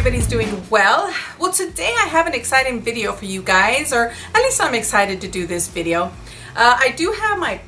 everybody's doing well. Well, today I have an exciting video for you guys, or at least I'm excited to do this video. I do have my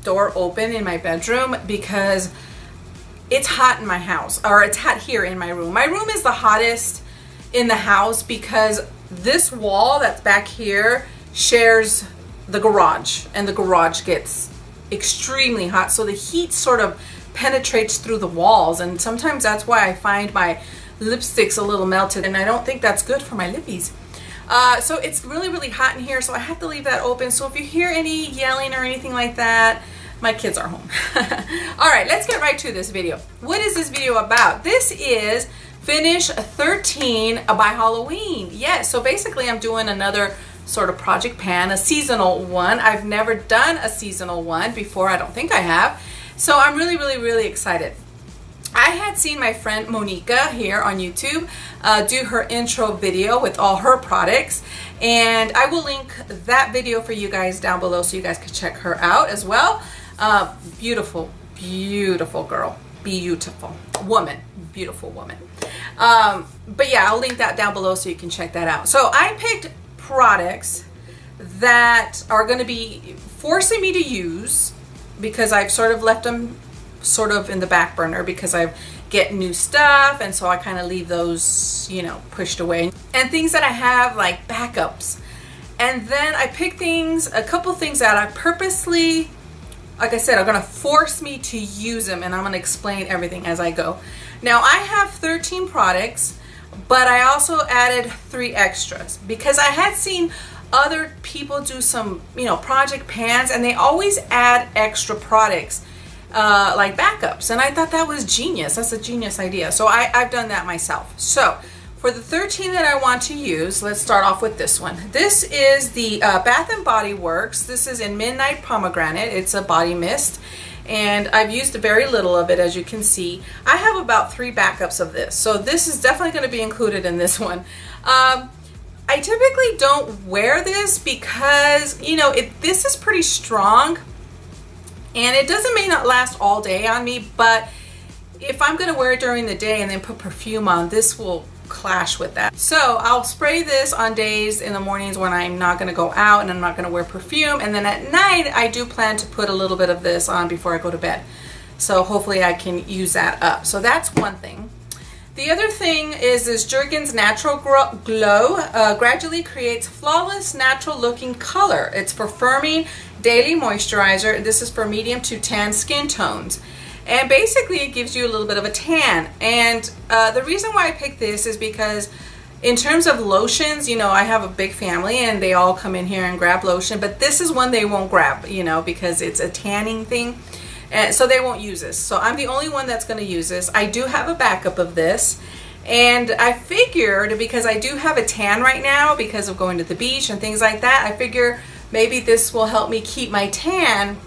door open in my bedroom because it's hot in my house, or it's hot here in my room. My room is the hottest in the house because this wall that's back here shares the garage, and the garage gets extremely hot, so the heat sort of penetrates through the walls, and sometimes that's why I find my lipstick's a little melted, and I don't think that's good for my lippies. So it's really hot in here, so I have to leave that open. So if you hear any yelling or anything like that, my kids are home. All right, let's get right to this video. What is this video about? This is Finish 13 by Halloween. Yes, so basically I'm doing another sort of project pan, a seasonal one. I've never done a seasonal one before. I don't think I have. So I'm really excited. I had seen my friend Monica here on YouTube do her intro video with all her products, and I will link that video for you guys down below so you guys can check her out as well. Beautiful girl, beautiful woman. But yeah, I'll link that down below so you can check that out. So I picked products that are going to be forcing me to use because I've sort of left them sort of in the back burner because I get new stuff, and so I kind of leave those, you know, pushed away, and things that I have like backups. And then I pick things, a couple things that I purposely, like I said, are going to force me to use them, and I'm going to explain everything as I go. Now I have 13 products, but I also added 3 extras because I had seen other people do some, you know, project pans, and they always add extra products like backups, and I thought that was genius. That's a genius idea. So I've done that myself. So for the 13 that I want to use, let's start off with this one. This is the Bath & Body Works. This is in Midnight Pomegranate. It's a body mist, and I've used very little of it, as you can see. I have about 3 backups of this, so this is definitely going to be included in this one. I typically don't wear this because, you know, this is pretty strong, and it may not last all day on me, but if I'm going to wear it during the day and then put perfume on, this will clash with that. So I'll spray this on days in the mornings when I'm not going to go out and I'm not going to wear perfume, and then at night I do plan to put a little bit of this on before I go to bed. So hopefully I can use that up. So that's one thing. The other thing is this Jergens Natural Glow gradually creates flawless, natural looking color. It's for firming daily moisturizer. This is for medium to tan skin tones. And basically it gives you a little bit of a tan. And the reason why I picked this is because in terms of lotions, you know, I have a big family and they all come in here and grab lotion, but this is one they won't grab, you know, because it's a tanning thing. And so they won't use this. So I'm the only one that's going to use this. I do have a backup of this, and I figured, because I do have a tan right now because of going to the beach and things like that, I figure maybe this will help me keep my tan,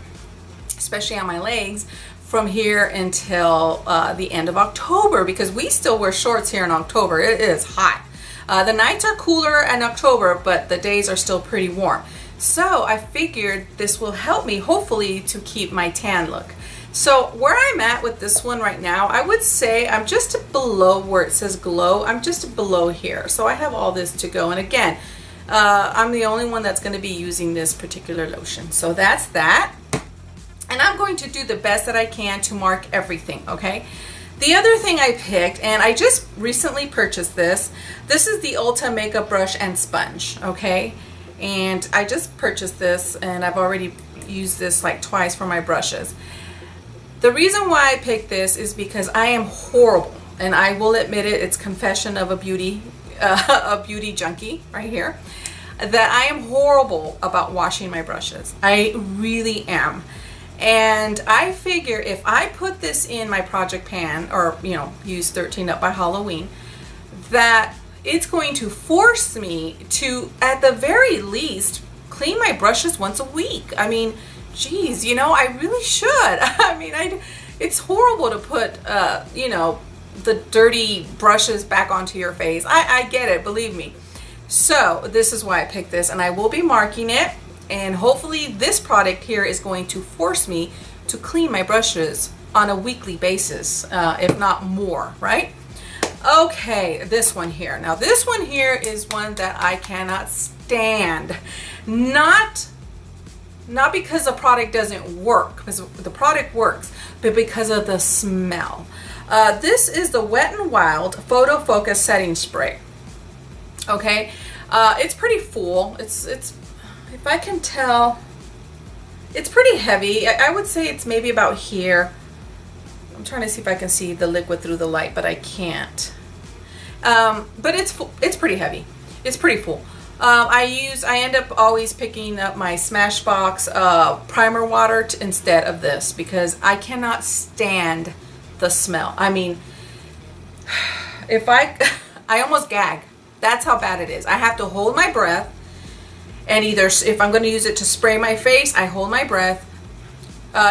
especially on my legs, from here until the end of October, because we still wear shorts here in October. It is hot. The nights are cooler in October, but the days are still pretty warm. So I figured this will help me, hopefully, to keep my tan look. So where I'm at with this one right now, I would say I'm just below where it says glow. I'm just below here. So I have all this to go. And again, I'm the only one that's going to be using this particular lotion. So that's that. And I'm going to do the best that I can to mark everything, okay? The other thing I picked, and I just recently purchased this. This is the Ulta Makeup Brush and Sponge, okay? And I just purchased this, and I've already used this like twice for my brushes. The reason why I picked this is because I am horrible, and I will admit it, it's confession of a beauty junkie right here, that I am horrible about washing my brushes. I really am. And I figure if I put this in my project pan, or, you know, use 13 Up by Halloween, that it's going to force me to, at the very least, clean my brushes once a week. I mean, geez, you know, I really should. I mean, it's horrible to put, you know, the dirty brushes back onto your face. I get it, believe me. So this is why I picked this, and I will be marking it, and hopefully this product here is going to force me to clean my brushes on a weekly basis, if not more, right? Okay, this one here. Now this one here is one that I cannot stand. Not because the product doesn't work, because the product works, but because of the smell. This is the Wet n Wild Photo Focus Setting Spray. Okay, it's pretty full. It's if I can tell, it's pretty heavy. I would say it's maybe about here. I'm trying to see if I can see the liquid through the light, but I can't. But it's pretty heavy. It's pretty full. I end up always picking up my Smashbox primer water instead of this, because I cannot stand the smell. I mean, if I almost gag. That's how bad it is. I have to hold my breath, and either if I'm going to use it to spray my face, I hold my breath.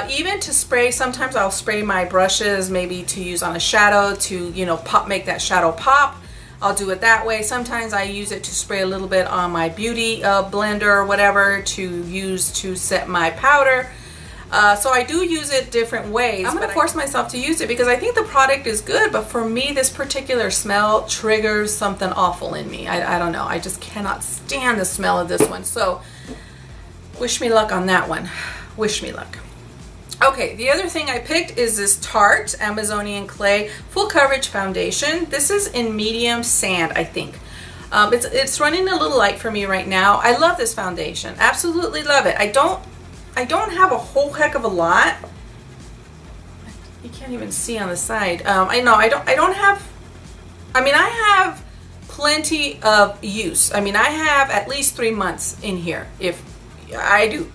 Even to spray, sometimes I'll spray my brushes, maybe to use on a shadow to, you know, make that shadow pop. I'll do it that way. Sometimes I use it to spray a little bit on my beauty blender or whatever to use to set my powder. So I do use it different ways. I'm going to force myself to use it because I think the product is good, but for me, this particular smell triggers something awful in me. I don't know. I just cannot stand the smell of this one. So wish me luck on that one. Wish me luck. Okay, the other thing I picked is this Tarte Amazonian Clay Full Coverage Foundation. This is in medium sand, I think. It's running a little light for me right now. I love this foundation. Absolutely love it. I don't have a whole heck of a lot. You can't even see on the side. I don't have, I mean, I have plenty of use. I mean, I have at least 3 months in here, if I do.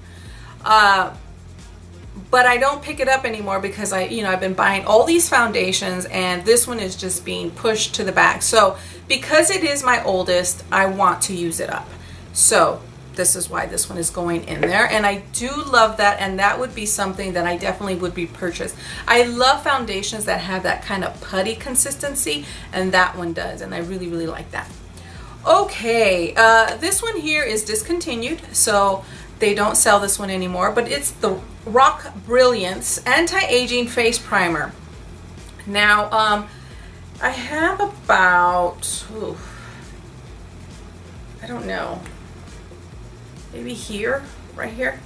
But I don't pick it up anymore because I've been buying all these foundations, and this one is just being pushed to the back. So because it is my oldest, I want to use it up. So this is why this one is going in there, and I do love that, and that would be something that I definitely would be purchased. I love foundations that have that kind of putty consistency, and that one does, and I really, really like that. Okay, this one here is discontinued, so they don't sell this one anymore, but it's the Rock Brilliance Anti-Aging Face Primer. Now, I have about, I don't know, maybe here, right here.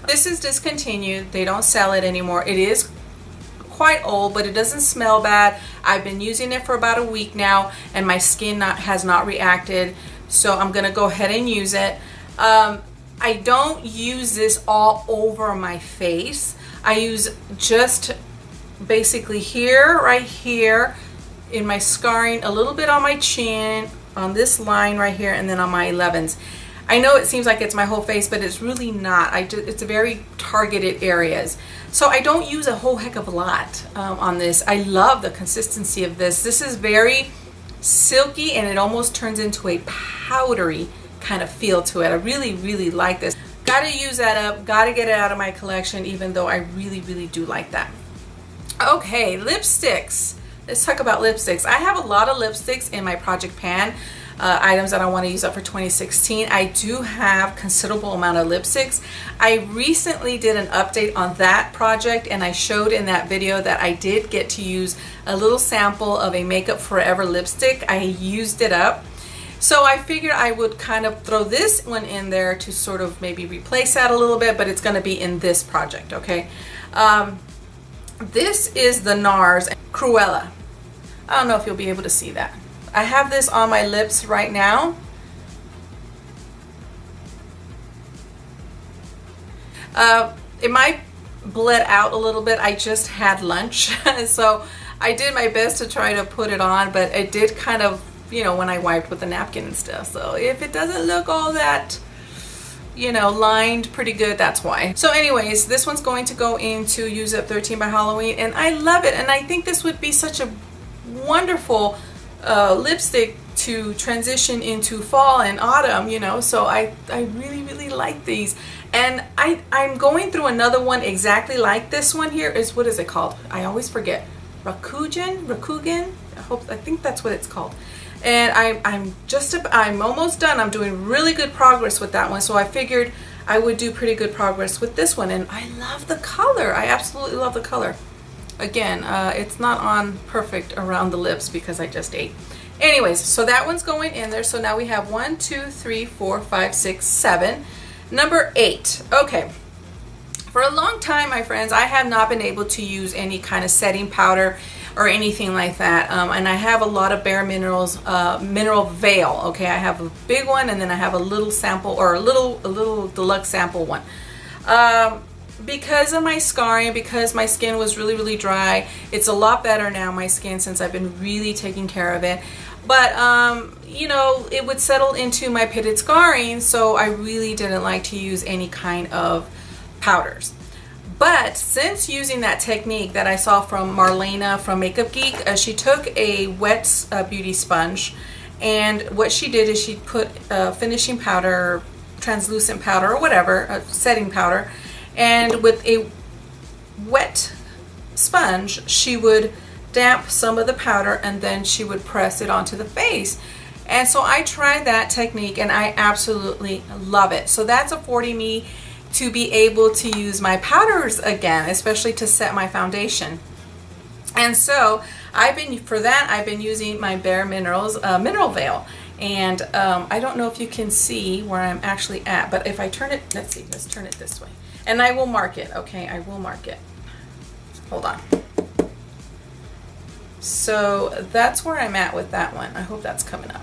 This is discontinued. They don't sell it anymore. It is quite old, but it doesn't smell bad. I've been using it for about a week now, and my skin has not reacted, so I'm gonna go ahead and use it. I don't use this all over my face. I use just basically here, right here, in my scarring, a little bit on my chin, on this line right here, and then on my 11s. I know it seems like it's my whole face, but it's really not. It's very targeted areas. So I don't use a whole heck of a lot on this. I love the consistency of this. This is very silky, and it almost turns into a powdery kind of feel to it. I really, really like this. Got to use that up. Got to get it out of my collection, even though I really, really do like that. Okay, lipsticks. Let's talk about lipsticks. I have a lot of lipsticks in my Project Pan. Items that I want to use up for 2016. I do have considerable amount of lipsticks. I recently did an update on that project, and I showed in that video that I did get to use a little sample of a Makeup Forever lipstick. I used it up. So I figured I would kind of throw this one in there to sort of maybe replace that a little bit, but it's going to be in this project, okay? This is the NARS Cruella. I don't know if you'll be able to see that. I have this on my lips right now. It might bled out a little bit. I just had lunch, so I did my best to try to put it on, but it did kind of, when I wiped with a napkin and stuff. So if it doesn't look all that, lined pretty good, that's why. So anyways, this one's going to go into Use Up 13 by Halloween, and I love it, and I think this would be such a wonderful lipstick to transition into fall and autumn, so I really, really like these. And I'm going through another one exactly like this one here. What is it called? I always forget. Rakugan? I think that's what it's called. And I'm almost done. I'm doing really good progress with that one, so I figured I would do pretty good progress with this one. And I love the color. I absolutely love the color. Again, it's not on perfect around the lips because I just ate. Anyways, so that one's going in there. So now we have 1, 2, 3, 4, 5, 6, 7. Number 8. Okay. For a long time, my friends, I have not been able to use any kind of setting powder or anything like that. And I have a lot of Bare Minerals Mineral Veil. Okay, I have a big one, and then I have a little sample, or a little deluxe sample one. Because of my scarring, because my skin was really, really dry, it's a lot better now, my skin, since I've been really taking care of it. But, you know, it would settle into my pitted scarring, so I really didn't like to use any kind of powders. But since using that technique that I saw from Marlena from Makeup Geek, she took a wet beauty sponge, and what she did is she put finishing powder, translucent powder, or whatever, setting powder, and with a wet sponge she would damp some of the powder, and then she would press it onto the face. And so I tried that technique and I absolutely love it. So that's affording me to be able to use my powders again, especially to set my foundation. And so I've been using my Bare Minerals Mineral Veil. And I don't know if you can see where I'm actually at, but if I turn it, let's see, let's turn it this way. And I will mark it, okay? I will mark it. Hold on. So that's where I'm at with that one. I hope that's coming up.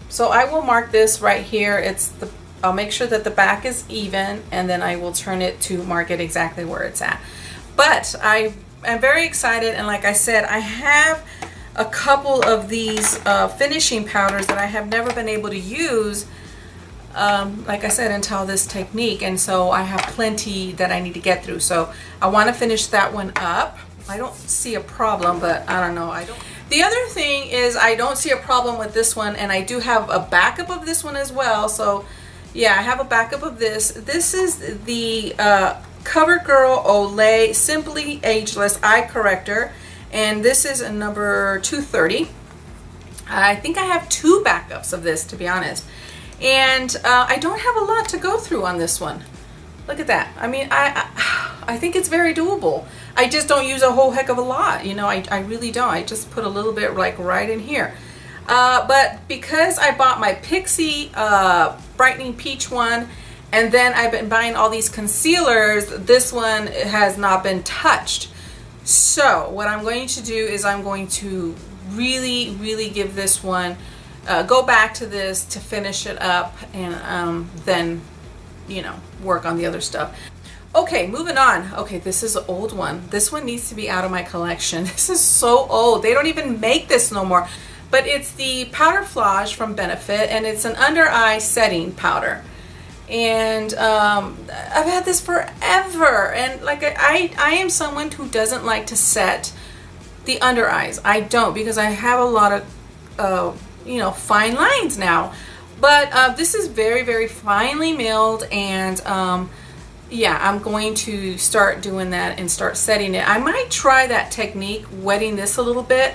So I will mark this right here. I'll make sure that the back is even, and then I will turn it to mark it exactly where it's at. But I am very excited, and like I said, I have a couple of these finishing powders that I have never been able to use, like I said, until this technique, and so I have plenty that I need to get through. So I want to finish that one up. I don't see a problem, but I don't know. The other thing is I don't see a problem with this one, and I do have a backup of this one as well. So yeah, I have a backup of this. This is the CoverGirl Olay Simply Ageless Eye Corrector, and this is a number 230. I think I have 2 backups of this, to be honest. And I don't have a lot to go through on this one. Look at that. I mean, I think it's very doable. I just don't use a whole heck of a lot. You know, I really don't. I just put a little bit like right in here. But because I bought my Pixi Brightening Peach one, and then I've been buying all these concealers, this one has not been touched. So what I'm going to do is I'm going to really, really give this one, go back to this to finish it up, and then, you know, work on the other stuff. Okay, moving on. Okay, this is an old one. This one needs to be out of my collection. This is so old. They don't even make this no more. But it's the Powder Flage from Benefit, and it's an under eye setting powder. And I've had this forever. And like I am someone who doesn't like to set the under eyes. I don't, because I have a lot of you know, fine lines now. But this is very, very finely milled, and yeah, I'm going to start doing that and start setting it. I might try that technique, wetting this a little bit,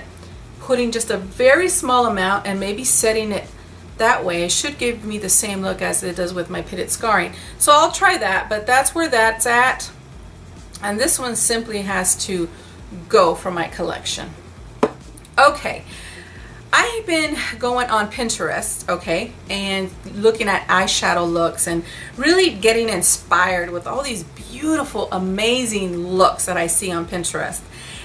putting just a very small amount, and maybe setting it that way. It should give me the same look as it does with my pitted scarring. So I'll try that, but that's where that's at. And this one simply has to go from my collection. Okay. I've been going on Pinterest, okay, and looking at eyeshadow looks and really getting inspired with all these beautiful, amazing looks that I see on Pinterest.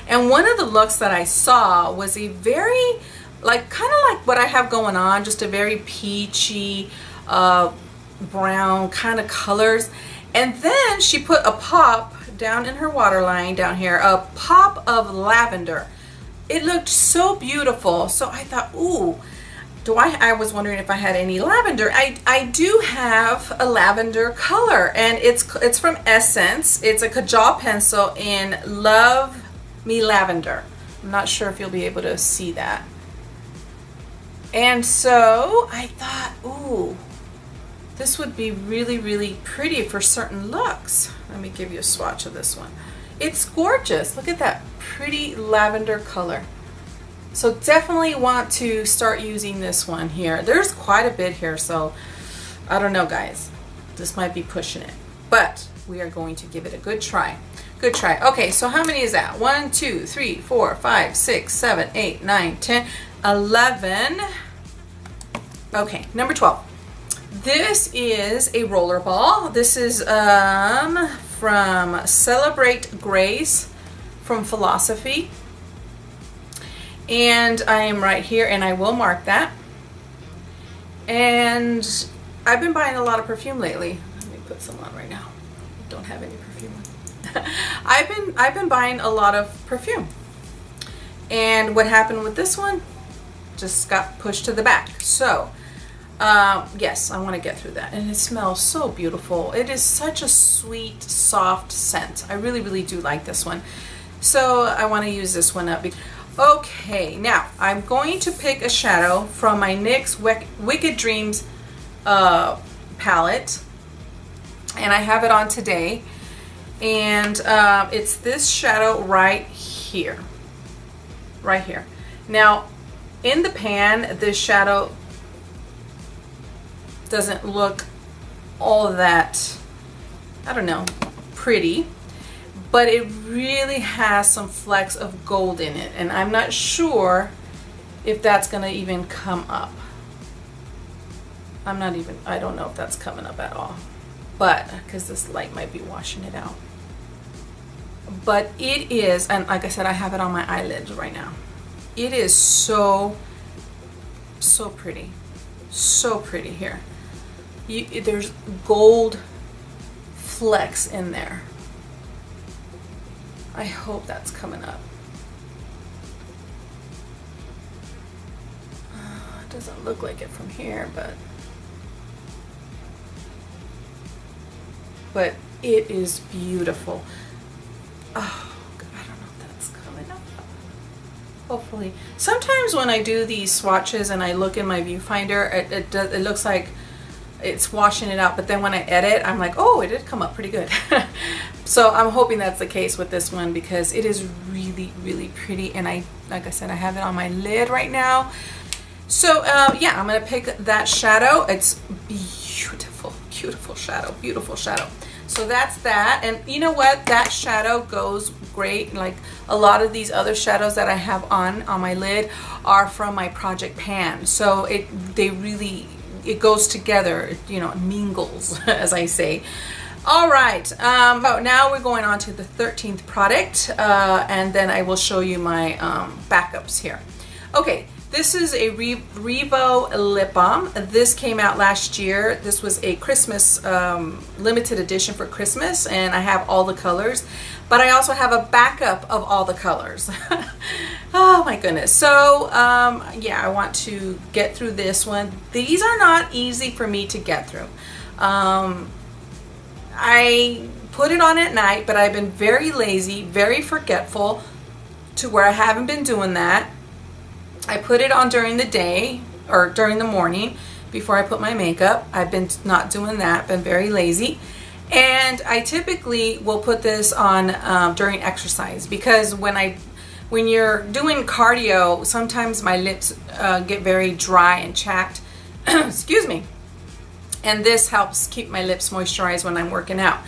And one of the looks that I saw was a very, like, kind of like what I have going on, just a very peachy, brown kind of colors. And then she put a pop down in her waterline down here, a pop of lavender. It looked so beautiful. So I thought, ooh, I was wondering if I had any lavender. I do have a lavender color, and it's from Essence. It's a Kajal pencil in Love Me Lavender. I'm not sure if you'll be able to see that. And so I thought, ooh, this would be really, really pretty for certain looks. Let me give you a swatch of this one. It's gorgeous. Look at that pretty lavender color. So definitely want to start using this one here. There's quite a bit here, so I don't know, guys. This might be pushing it. But we are going to give it a good try. Good try. Okay, so how many is that? 1, 2, 3, 4, 5, 6, 7, 8, 9, 10, 11. Okay, number 12. This is a roller ball. This is from Celebrate Grace from Philosophy. And I am right here, and I will mark that. And I've been buying a lot of perfume lately. Let me put some on right now. I don't have any perfume on. I've been buying a lot of perfume. And what happened with this one? Just got pushed to the back. So, yes, I want to get through that. And it smells so beautiful. It is such a sweet, soft scent. I really, really do like this one. So I want to use this one up. Okay, now I'm going to pick a shadow from my NYX Wicked Dreams palette, and I have it on today, and it's this shadow right here. Now, in the pan, this shadow doesn't look all that, I don't know, pretty. But it really has some flecks of gold in it. And I'm not sure if that's going to even come up. I don't know if that's coming up at all. But, because this light might be washing it out. But it is, and like I said, I have it on my eyelids right now. It is so pretty. So pretty here. There's gold flecks in there. I hope that's coming up. It doesn't look like it from here, but it is beautiful. Oh, I don't know if that's coming up. Hopefully. Sometimes when I do these swatches and I look in my viewfinder, it looks like it's washing it out, but then when I edit, I'm like, oh, it did come up pretty good. So I'm hoping that's the case with this one, because it is really, really pretty. And like I said, I have it on my lid right now. So yeah, I'm gonna pick that shadow. It's beautiful, beautiful shadow, beautiful shadow. So that's that. And you know what? That shadow goes great. Like a lot of these other shadows that I have on my lid are from my Project Pan. So it goes together, you know, it mingles, as I say. All right, so now we're going on to the 13th product, and then I will show you my backups here. Okay, this is a Revo lip balm. This came out last year. This was a Christmas limited edition for Christmas, and I have all the colors, but I also have a backup of all the colors. Oh my goodness. So yeah, I want to get through this one. These are not easy for me to get through. I put it on at night, but I've been very lazy, very forgetful, to where I haven't been doing that. I put it on during the day or during the morning before I put my makeup. I've been not doing that, been very lazy. And I typically will put this on during exercise, because when you're doing cardio, sometimes my lips get very dry and chapped. Excuse me. And this helps keep my lips moisturized when I'm working out.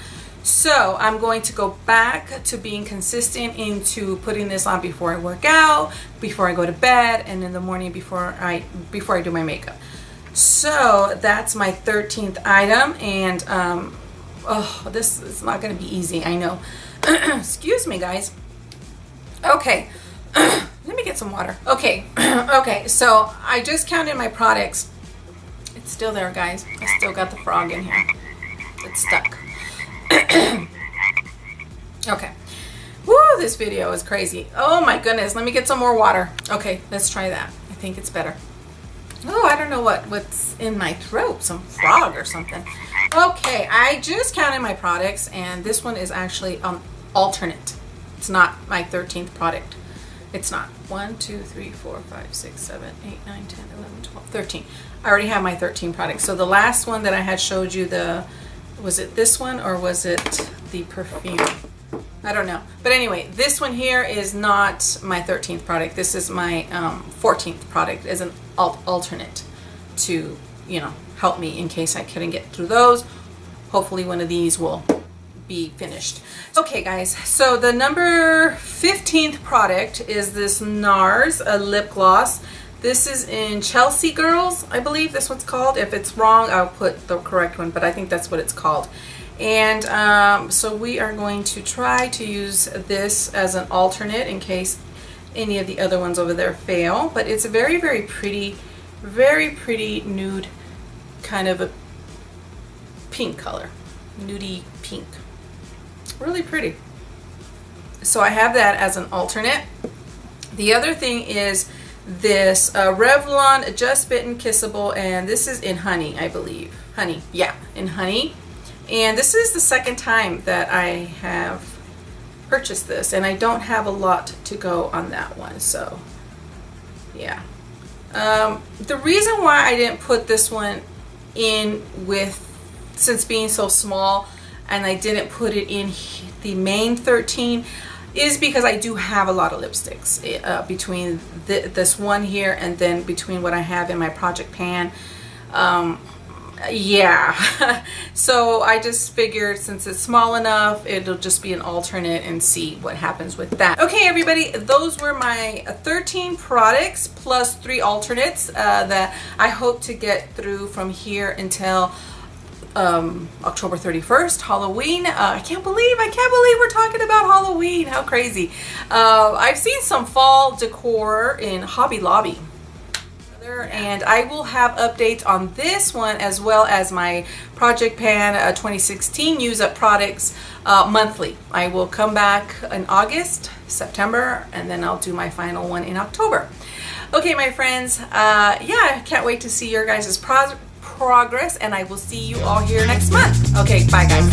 So I'm going to go back to being consistent into putting this on before I work out, before I go to bed, and in the morning before I do my makeup. So that's my 13th item, and oh, this is not going to be easy, I know. Excuse me, guys. Okay, let me get some water. Okay, okay, so I just counted my products. It's still there, guys. I still got the frog in here. It's stuck. Okay. Woo, this video is crazy. Oh my goodness. Let me get some more water. Okay, let's try that. I think it's better. Oh, I don't know what's in my throat. Some frog or something. Okay, I just counted my products, and this one is actually alternate. It's not my 13th product. It's not. 1, 2, 3, 4, 5, 6, 7, 8, 9, 10, 11, 12, 13. I already have my 13 products. So the last one that I had showed you, was it this one or was it the perfume? I don't know. But anyway, this one here is not my 13th product. This is my 14th product as an alternate to, you know, help me in case I couldn't get through those. Hopefully one of these will be finished. Okay guys, so the number 15th product is this NARS, a lip gloss. This is in Chelsea Girls, I believe that's what's called. If it's wrong, I'll put the correct one, but I think that's what it's called. And so we are going to try to use this as an alternate in case any of the other ones over there fail. But it's a very, very pretty nude, kind of a pink color, nudie pink. Really pretty. So I have that as an alternate. The other thing is this Revlon Just Bitten Kissable, and this is in honey, I believe. Honey, yeah, in honey. And this is the second time that I have purchased this, and I don't have a lot to go on that one, so yeah. The reason why I didn't put this one in with, since being so small, and I didn't put it in the main 13, is because I do have a lot of lipsticks between this one here and then between what I have in my project pan. Yeah. So I just figured since it's small enough, it'll just be an alternate and see what happens with that. Okay everybody, those were my 13 products plus 3 alternates that I hope to get through from here until October 31st, Halloween. I can't believe we're talking about Halloween. How crazy. I've seen some fall decor in Hobby Lobby, and I will have updates on this one as well as my Project Pan 2016 use up products monthly. I will come back in August, September, and then I'll do my final one in October. Okay my friends, yeah, I can't wait to see your guys' progress, and I will see you all here next month. Okay, bye guys.